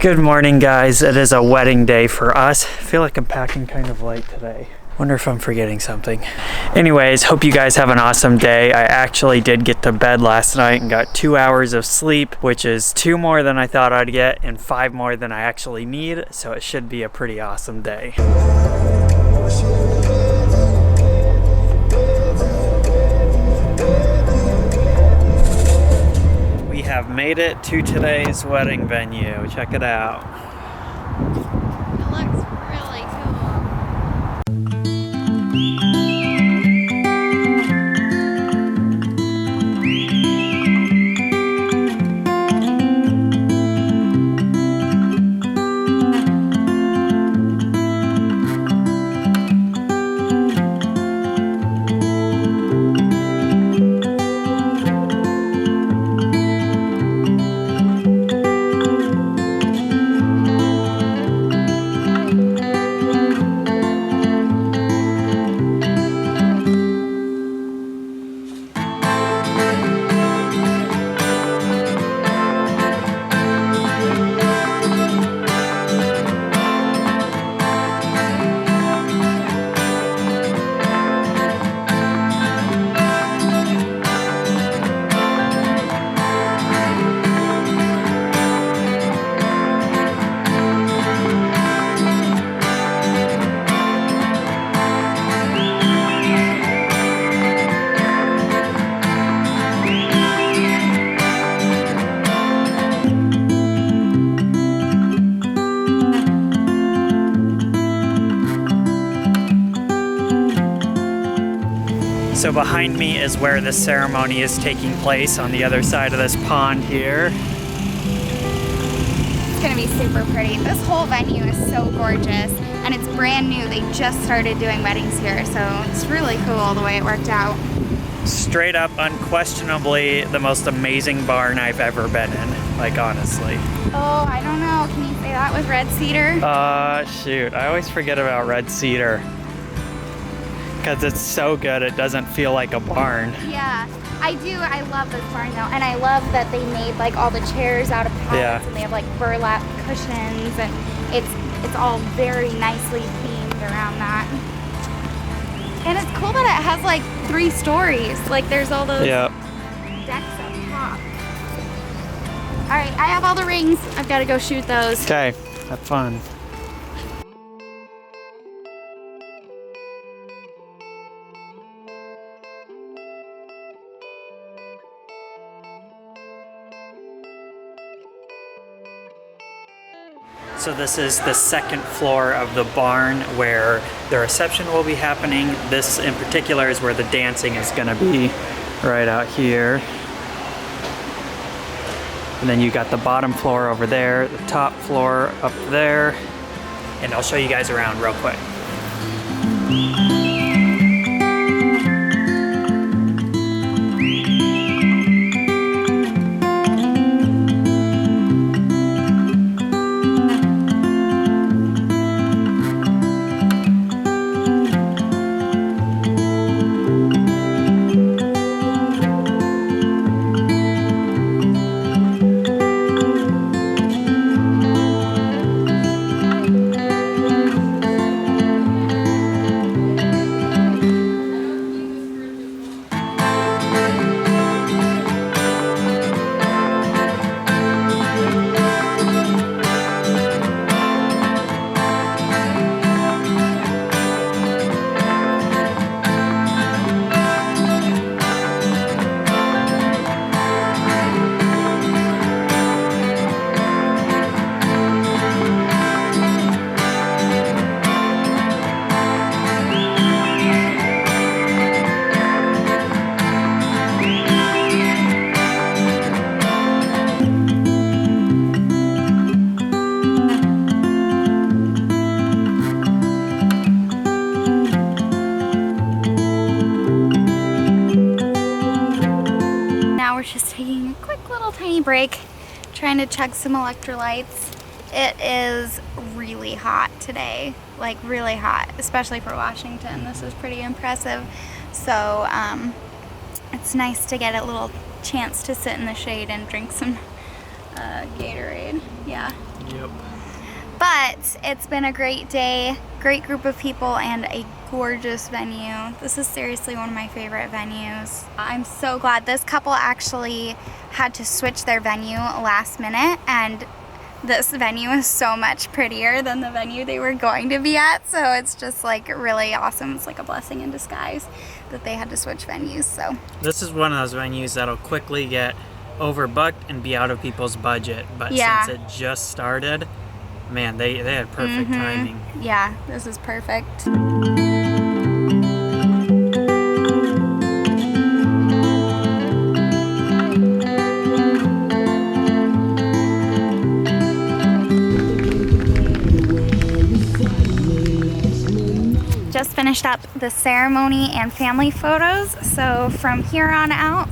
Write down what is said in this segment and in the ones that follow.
Good morning, guys. It is a wedding day for us. I feel like I'm packing kind of light today. Wonder if I'm forgetting something. Anyways, hope you guys have an awesome day. I actually did get to bed last night and got 2 hours of sleep, which is 2 more than I thought I'd get and 5 more than I actually need. So it should be a pretty awesome day. We have made it to today's wedding venue. Check it out. It looks really cool. So behind me is where the ceremony is taking place on the other side of this pond here. It's gonna be super pretty. This whole venue is so gorgeous and it's brand new. They just started doing weddings here, so it's really cool the way it worked out. Straight up, unquestionably, the most amazing barn I've ever been in, like honestly. Oh, I don't know. Can you say that with red cedar? Shoot, I always forget about red cedar. Because it's so good, it doesn't feel like a barn. Yeah, I do. I love this barn though, and I love that they made like all the chairs out of pallets, and they have like burlap cushions, and it's all very nicely themed around that. And it's cool that it has like 3 stories. Like there's all those decks up top. All right, I have all the rings. I've got to go shoot those. Okay, have fun. So this is the second floor of the barn where the reception will be happening. This in particular is where the dancing is gonna be, right out here. And then you got the bottom floor over there, the top floor up there. And I'll show you guys around real quick. Break, trying to chug some electrolytes. It is really hot today, like really hot, especially for Washington. This is pretty impressive. So it's nice to get a little chance to sit in the shade and drink some Gatorade. Yeah. Yep. But it's been a great day, great group of people, and a gorgeous venue. This is seriously one of my favorite venues. I'm so glad. This couple actually had to switch their venue last minute, and this venue is so much prettier than the venue they were going to be at, so it's just like really awesome. It's like a blessing in disguise that they had to switch venues. So this is one of those venues that'll quickly get overbooked and be out of people's budget, but yeah. since it just started, man, they had perfect timing. Yeah, this is perfect. Just finished up the ceremony and family photos, so from here on out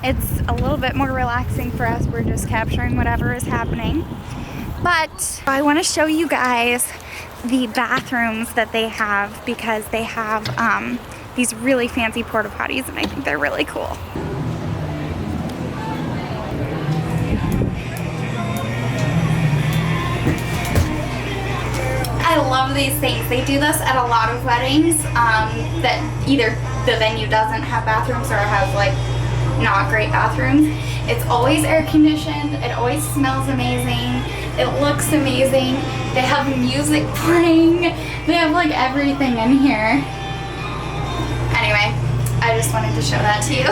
it's a little bit more relaxing for us. We're just capturing whatever is happening. But I want to show you guys the bathrooms that they have, because they have these really fancy porta potties, and I think they're really cool. I love these things. They do this at a lot of weddings that either the venue doesn't have bathrooms or has like not great bathrooms. It's always air conditioned. It always smells amazing. It looks amazing. They have music playing. They have like everything in here. Anyway, I just wanted to show that to you.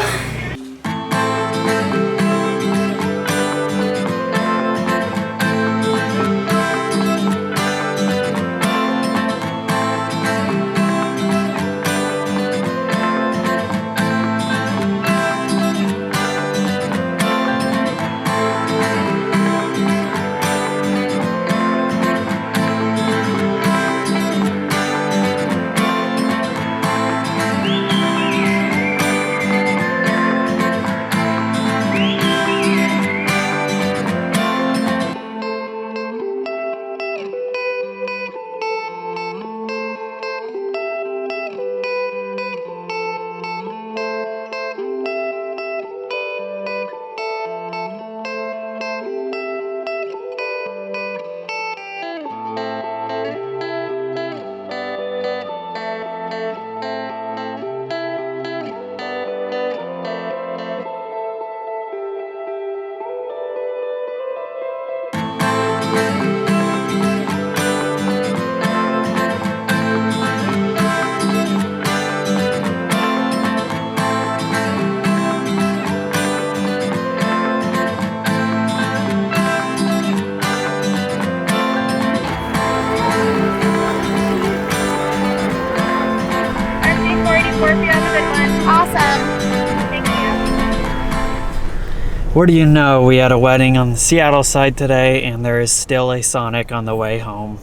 What do you know? We had a wedding on the Seattle side today, and there is still a Sonic on the way home.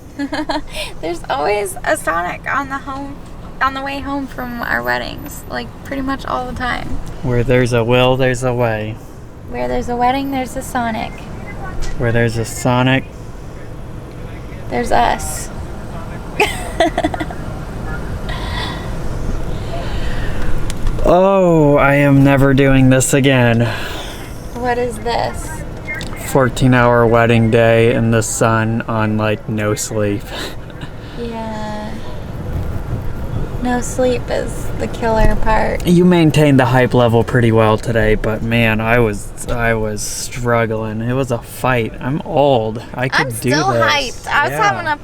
There's always a Sonic on the way home from our weddings, like pretty much all the time. Where there's a will, there's a way. Where there's a wedding, there's a Sonic. Where there's a Sonic, there's us. Oh, I am never doing this again. What is this? 14-hour wedding day in the sun on like no sleep. Yeah. No sleep is the killer part. You maintained the hype level pretty well today, but man, I was struggling. It was a fight. I'm old. I could do this. I'm still hyped. I was having a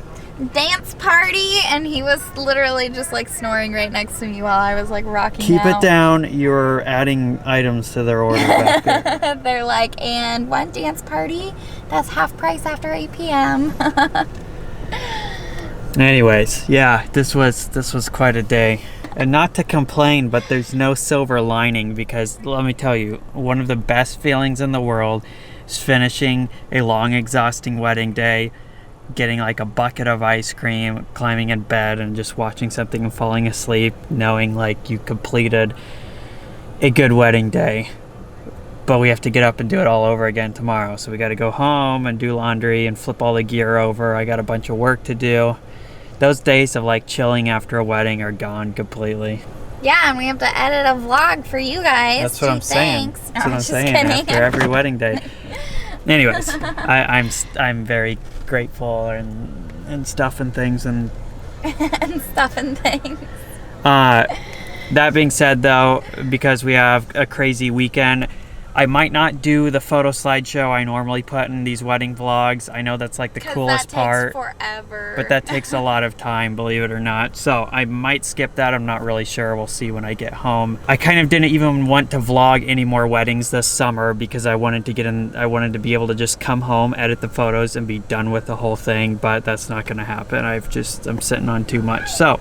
dance party, and he was literally just like snoring right next to me while I was like rocking Keep out. it down. You're adding items to their order back there. They're like, and one dance party that's half price after 8 p.m. Anyways, yeah, this was quite a day. And not to complain, but there's no silver lining, because let me tell you, one of the best feelings in the world is finishing a long, exhausting wedding day, getting like a bucket of ice cream, climbing in bed and just watching something and falling asleep, knowing like you completed a good wedding day. But we have to get up and do it all over again tomorrow. So we got to go home and do laundry and flip all the gear over. I got a bunch of work to do. Those days of like chilling after a wedding are gone completely. Yeah, and we have to edit a vlog for you guys. That's what I'm saying. Thanks. That's what I'm saying after every wedding day. Anyways, I'm very grateful and stuff and things and and stuff and things. That being said, though, because we have a crazy weekend, I might not do the photo slideshow I normally put in these wedding vlogs. I know that's like the coolest part. That takes forever. But that takes a lot of time, believe it or not. So I might skip that. I'm not really sure. We'll see when I get home. I kind of didn't even want to vlog any more weddings this summer because I wanted to be able to just come home, edit the photos, and be done with the whole thing. But that's not going to happen. I'm sitting on too much. So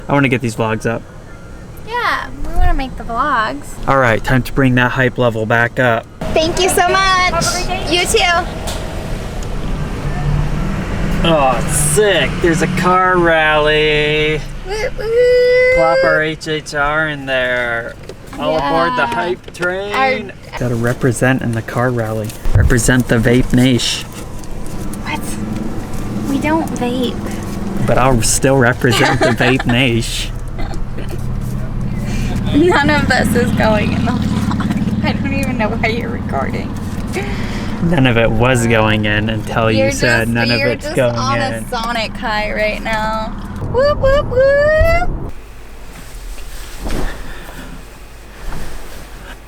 I want to get these vlogs up. Yeah, we want to make the vlogs. All right, time to bring that hype level back up. Thank you so much. Have a great day. You too. Oh, sick. There's a car rally. Woo, woo. Plop our HHR in there. All aboard the hype train. Gotta represent in the car rally. Represent the vape nation. What? We don't vape. But I'll still represent the vape nation. None of this is going in the vlog. I don't even know why you're recording. None of it was going in until you said none of it's going in. You're just on a Sonic high right now. Whoop, whoop, whoop.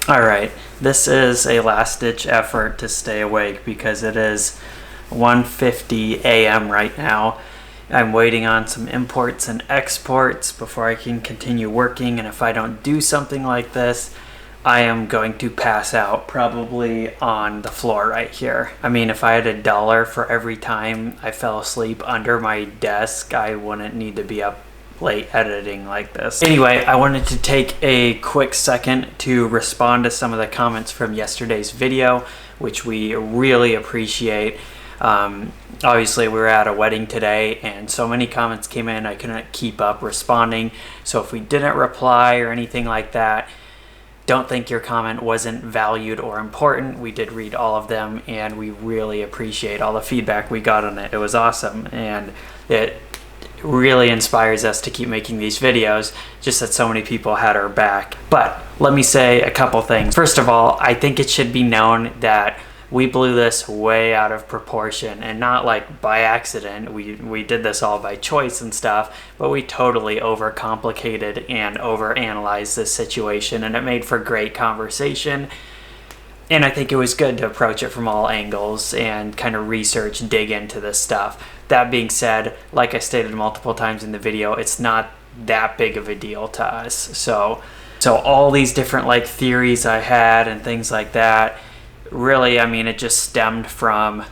All right, this is a last-ditch effort to stay awake because it is 1:50 a.m. right now. I'm waiting on some imports and exports before I can continue working, and if I don't do something like this, I am going to pass out probably on the floor right here. I mean, if I had $1 for every time I fell asleep under my desk, I wouldn't need to be up late editing like this. Anyway, I wanted to take a quick second to respond to some of the comments from yesterday's video, which we really appreciate. Obviously we were at a wedding today and so many comments came in I couldn't keep up responding, so if we didn't reply or anything like that, don't think your comment wasn't valued or important. We did read all of them and we really appreciate all the feedback we got on it. It was awesome and it really inspires us to keep making these videos, just that so many people had our back. But let me say a couple things. First of all, I think it should be known that we blew this way out of proportion, and not like by accident. We did this all by choice and stuff, but we totally overcomplicated and overanalyzed this situation, and it made for great conversation. And I think it was good to approach it from all angles and kind of research, dig into this stuff. That being said, like I stated multiple times in the video, it's not that big of a deal to us. So all these different like theories I had and things like that, really, I mean, it just stemmed from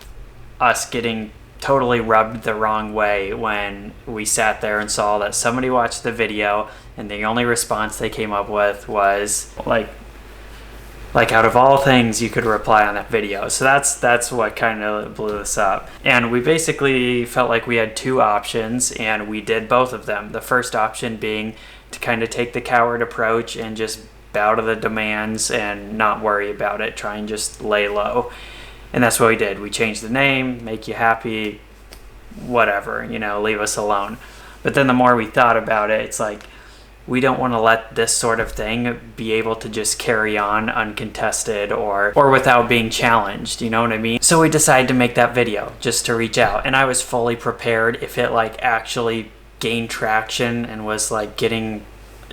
us getting totally rubbed the wrong way when we sat there and saw that somebody watched the video and the only response they came up with was like out of all things you could reply on that video. So that's what kind of blew this up. And we basically felt like we had two options and we did both of them. The first option being to kind of take the coward approach and just bow to the demands and not worry about it, try and just lay low. And that's what we did. We changed the name, make you happy, whatever, you know, leave us alone. But then the more we thought about it, it's like we don't want to let this sort of thing be able to just carry on uncontested or without being challenged, you know what I mean? So we decided to make that video just to reach out, and I was fully prepared if it like actually gained traction and was like getting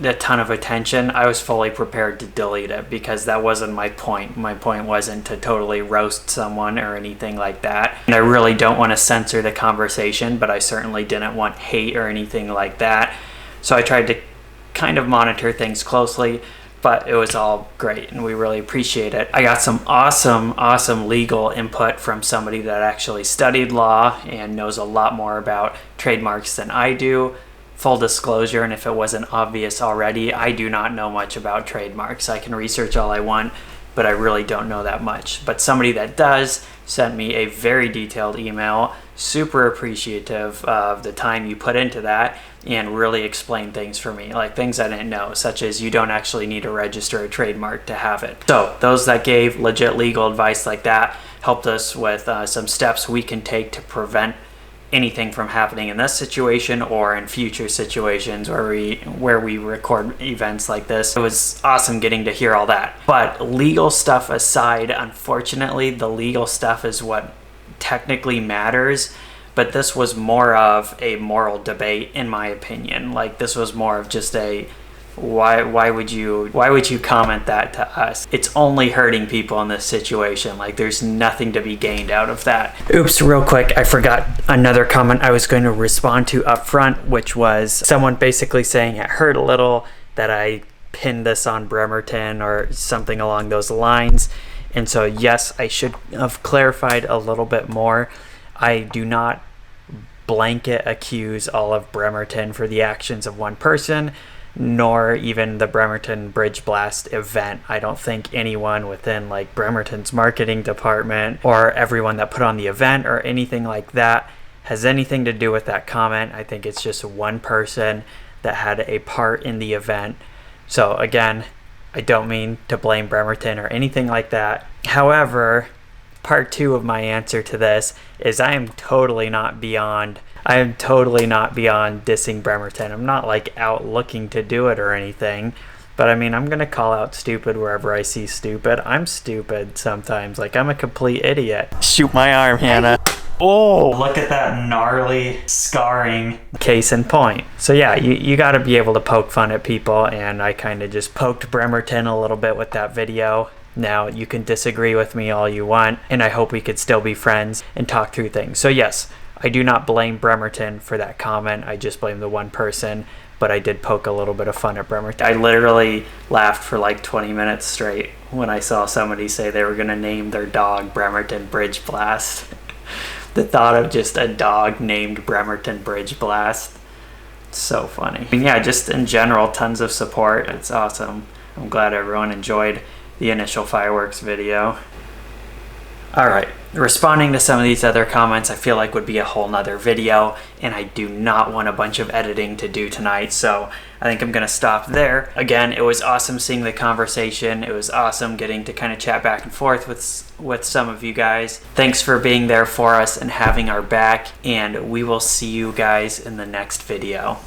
a ton of attention. I was fully prepared to delete it because that wasn't my point. My point wasn't to totally roast someone or anything like that. And I really don't want to censor the conversation, but I certainly didn't want hate or anything like that. So I tried to kind of monitor things closely, but it was all great and we really appreciate it. I got some awesome legal input from somebody that actually studied law and knows a lot more about trademarks than I do. Full disclosure, and if it wasn't obvious already, I do not know much about trademarks. I can research all I want, but I really don't know that much. But somebody that does sent me a very detailed email, super appreciative of the time you put into that, and really explained things for me, like things I didn't know, such as you don't actually need to register a trademark to have it. So those that gave legit legal advice like that helped us with some steps we can take to prevent anything from happening in this situation or in future situations where we record events like this. It was awesome getting to hear all that. But legal stuff aside, unfortunately, the legal stuff is what technically matters. But this was more of a moral debate, in my opinion. Like, this was more of just a why would you comment that to us? It's only hurting people in this situation. Like, there's nothing to be gained out of that. Oops, real quick, I forgot another comment I was going to respond to up front, which was someone basically saying it hurt a little that I pinned this on Bremerton or something along those lines. And so yes, I should have clarified a little bit more. I do not blanket accuse all of Bremerton for the actions of one person, nor even the Bremerton Bridge Blast event. I don't think anyone within like Bremerton's marketing department or everyone that put on the event or anything like that has anything to do with that comment. I think it's just one person that had a part in the event. So again, I don't mean to blame Bremerton or anything like that. However, part two of my answer to this is I am totally not beyond dissing Bremerton. I'm not like out looking to do it or anything, but I mean, I'm gonna call out stupid wherever I see stupid. I'm stupid sometimes. Like, I'm a complete idiot. Shoot my arm, Hannah. Oh, look at that gnarly scarring. Case in point. So yeah, you got to be able to poke fun at people, and I kind of just poked Bremerton a little bit with that video. Now, you can disagree with me all you want, and I hope we could still be friends and talk through things. So yes, I do not blame Bremerton for that comment. I just blame the one person, but I did poke a little bit of fun at Bremerton. I literally laughed for like 20 minutes straight when I saw somebody say they were going to name their dog Bremerton Bridge Blast. The thought of just a dog named Bremerton Bridge Blast. So funny. And yeah, just in general, tons of support. It's awesome. I'm glad everyone enjoyed the initial fireworks video. Alright, responding to some of these other comments I feel like would be a whole nother video, and I do not want a bunch of editing to do tonight, so I think I'm gonna stop there. Again, it was awesome seeing the conversation. It was awesome getting to kind of chat back and forth with some of you guys. Thanks for being there for us and having our back, and we will see you guys in the next video.